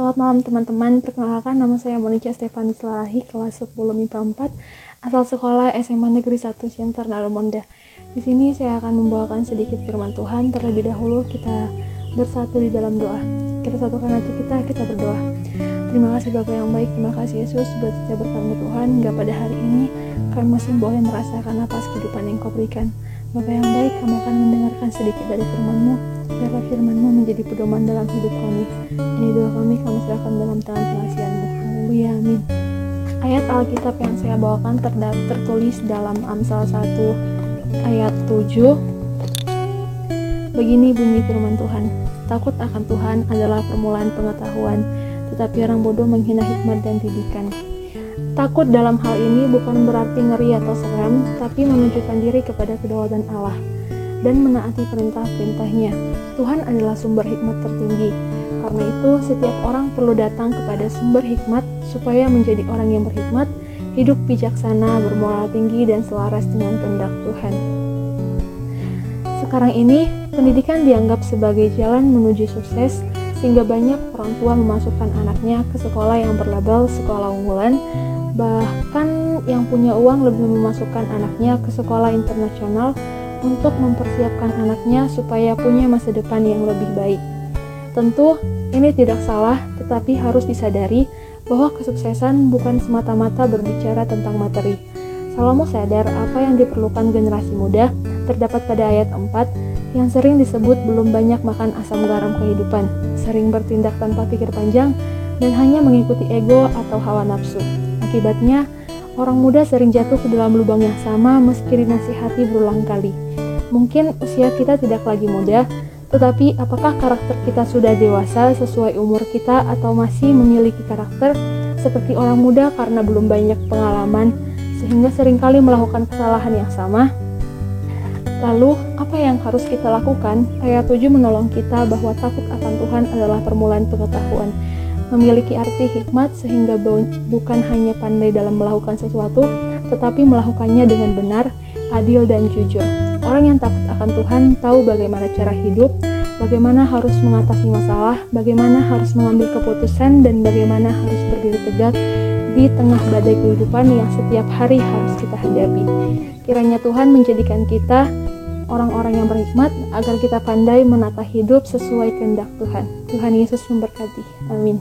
Selamat malam teman-teman, perkenalkan nama saya Monica Stefani Selarahi, kelas 10 MIPA 4, asal sekolah SMA Negeri 1 Siantar Nalmonda. Di sini saya akan membawakan sedikit firman Tuhan. Terlebih dahulu kita bersatu di dalam doa. Kita satukan hati kita berdoa. Terima kasih Bapa yang baik, terima kasih Yesus buat setiap berkat-Mu Tuhan, hingga pada hari ini kami masih boleh merasakan napas kehidupan yang Kau berikan. Bapa yang baik, kami akan mendengarkan sedikit dari firman-Mu, biarlah firman-Mu menjadi pedoman dalam hidup kami. Ini doa kami serahkan dalam tangan pengasihan-Mu. Haleluya, amin. Ayat Alkitab yang saya bawakan tertulis dalam Amsal 1 ayat 7. Begini bunyi firman Tuhan, takut akan Tuhan adalah permulaan pengetahuan, tetapi orang bodoh menghina hikmat dan didikan. Takut dalam hal ini bukan berarti ngeri atau seram, tapi menunjukkan diri kepada kedaulatan Allah dan menaati perintah-perintahnya. Tuhan adalah sumber hikmat tertinggi. Karena itu, setiap orang perlu datang kepada sumber hikmat supaya menjadi orang yang berhikmat, hidup bijaksana, bermoral tinggi, dan selaras dengan kehendak Tuhan. Sekarang ini, pendidikan dianggap sebagai jalan menuju sukses, sehingga banyak orang tua memasukkan anaknya ke sekolah yang berlabel sekolah unggulan. Bahkan yang punya uang lebih memasukkan anaknya ke sekolah internasional untuk mempersiapkan anaknya supaya punya masa depan yang lebih baik. Tentu, ini tidak salah, tetapi harus disadari bahwa kesuksesan bukan semata-mata berbicara tentang materi. Salomo sadar apa yang diperlukan generasi muda terdapat pada ayat 4 yang sering disebut belum banyak makan asam garam kehidupan, sering bertindak tanpa pikir panjang, dan hanya mengikuti ego atau hawa nafsu. Akibatnya, orang muda sering jatuh ke dalam lubang yang sama meski dinasihati berulang kali. Mungkin usia kita tidak lagi muda, tetapi apakah karakter kita sudah dewasa sesuai umur kita atau masih memiliki karakter seperti orang muda karena belum banyak pengalaman sehingga seringkali melakukan kesalahan yang sama? Lalu, apa yang harus kita lakukan? Ayat 7 menolong kita bahwa takut akan Tuhan adalah permulaan pengetahuan. Memiliki arti hikmat sehingga bukan hanya pandai dalam melakukan sesuatu, tetapi melakukannya dengan benar, adil, dan jujur. Orang yang takut akan Tuhan tahu bagaimana cara hidup, bagaimana harus mengatasi masalah, bagaimana harus mengambil keputusan, dan bagaimana harus berdiri tegak di tengah badai kehidupan yang setiap hari harus kita hadapi. Kiranya Tuhan menjadikan kita orang-orang yang berhikmat agar kita pandai menata hidup sesuai kehendak Tuhan. Tuhan Yesus memberkati. Amin.